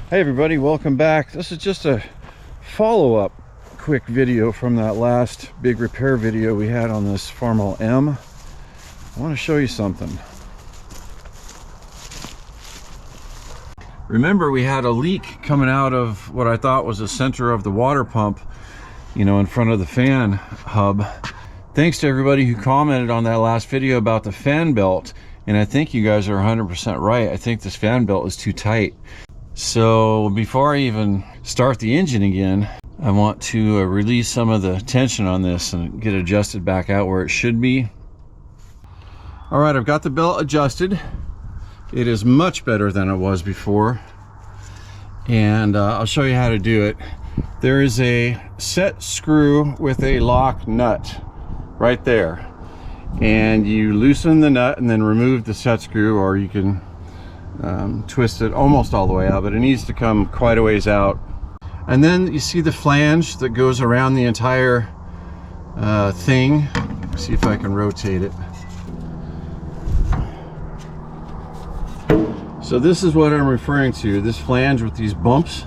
Hey everybody, welcome back. This is just a follow-up quick video from that last big repair video we had on this Farmall M. I want to show you something. Remember, we had a leak coming out of what I thought was the center of the water pump, in front of the fan hub. Thanks to everybody who commented on that last video about the fan belt, and I think you guys are 100% right. I think this fan belt is too tight. So before I even start the engine again, I want to release some of the tension on this and get it adjusted back out where it should be. All right, I've got the belt adjusted. It is much better than it was before, and I'll show you how to do it. There is a set screw with a lock nut right there, and you loosen the nut and then remove the set screw, or you can twist it almost all the way out, but it needs to come quite a ways out. And then you see the flange that goes around the entire thing. See if I can rotate it. So this is what I'm referring to, this flange with these bumps.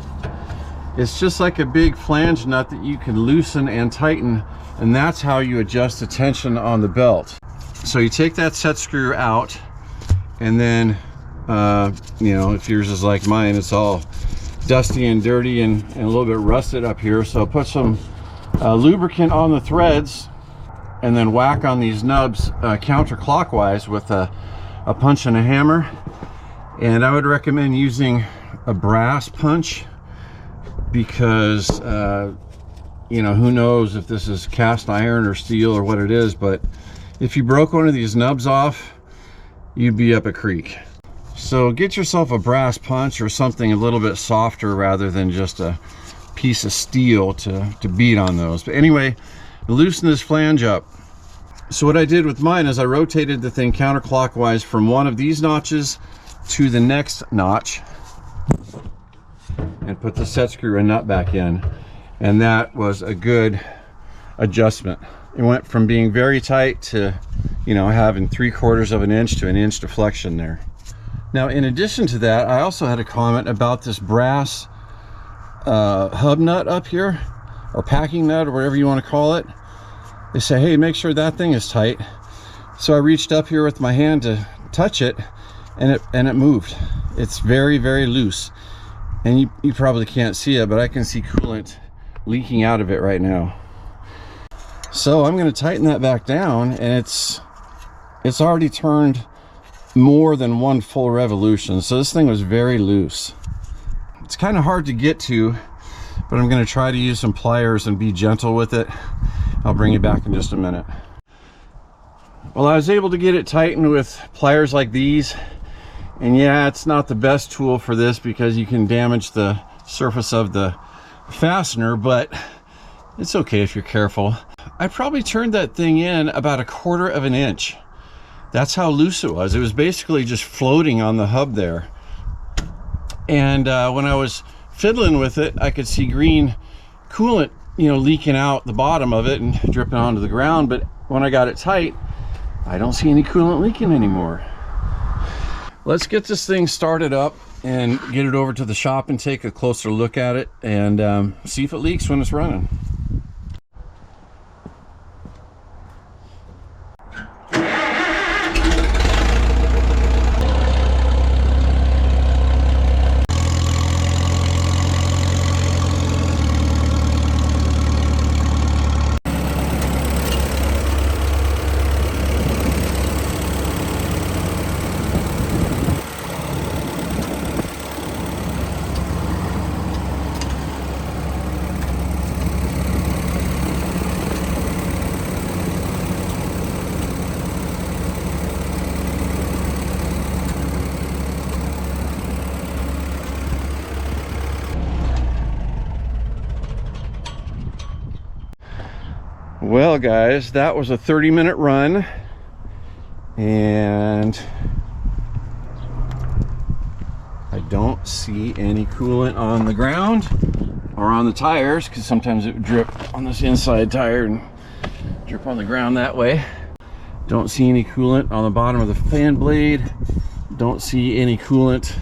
It's just like a big flange nut that you can loosen and tighten, and that's how you adjust the tension on the belt. So you take that set screw out, and then if yours is like mine, it's all dusty and dirty and a little bit rusted up here. So put some lubricant on the threads and then whack on these nubs counterclockwise with a punch and a hammer. And I would recommend using a brass punch because who knows if this is cast iron or steel or what it is, but if you broke one of these nubs off, you'd be up a creek. So get yourself a brass punch or something a little bit softer rather than just a piece of steel to beat on those. But anyway, loosen this flange up. So what I did with mine is I rotated the thing counterclockwise from one of these notches to the next notch and put the set screw and nut back in. And that was a good adjustment. It went from being very tight to, having 3/4 of an inch to an inch deflection there. Now, in addition to that, I also had a comment about this brass hub nut up here, or packing nut, or whatever you want to call it. They say, hey, make sure that thing is tight. So I reached up here with my hand to touch it, and it moved. It's very, very loose. And you probably can't see it, but I can see coolant leaking out of it right now. So I'm going to tighten that back down, and it's already turned more than one full revolution. So this thing was very loose. It's kind of hard to get to, but I'm going to try to use some pliers and be gentle with it. I'll bring you back in just a minute. Well, I was able to get it tightened with pliers like these, and yeah, it's not the best tool for this because you can damage the surface of the fastener, but it's okay if you're careful. I probably turned that thing in about 1/4 of an inch. That's how loose it was. It was basically just floating on the hub there. And when I was fiddling with it, I could see green coolant, leaking out the bottom of it and dripping onto the ground. But when I got it tight, I don't see any coolant leaking anymore. Let's get this thing started up and get it over to the shop and take a closer look at it and see if it leaks when it's running. Well guys, that was a 30-minute run, and I don't see any coolant on the ground or on the tires, because sometimes it would drip on this inside tire and drip on the ground that way. Don't see any coolant on the bottom of the fan blade. Don't see any coolant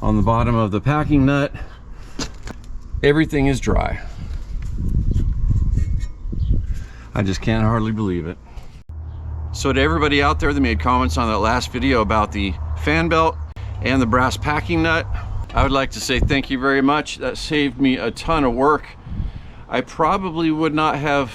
on the bottom of the packing nut. everything is dry. I just can't hardly believe it. So to everybody out there that made comments on that last video about the fan belt and the brass packing nut, I would like to say thank you very much. That saved me a ton of work. I probably would not have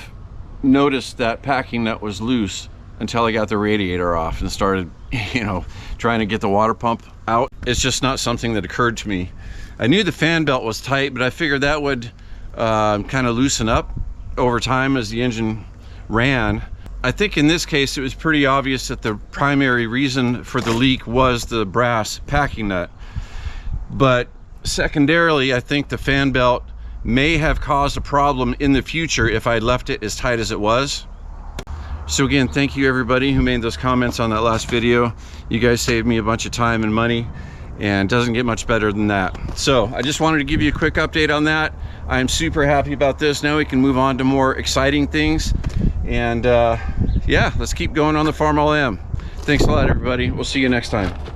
noticed that packing nut was loose until I got the radiator off and started, you know, trying to get the water pump out. It's just not something that occurred to me. I knew the fan belt was tight, but I figured that would kind of loosen up over time as the engine ran. I think in this case it was pretty obvious that the primary reason for the leak was the brass packing nut, but secondarily I think the fan belt may have caused a problem in the future if I left it as tight as it was. So again, thank you everybody who made those comments on that last video. You guys saved me a bunch of time and money, and it doesn't get much better than that. So I just wanted to give you a quick update on that. I'm super happy about this. Now we can move on to more exciting things, and yeah, let's keep going on the Farmall M. Thanks a lot everybody. We'll see you next time.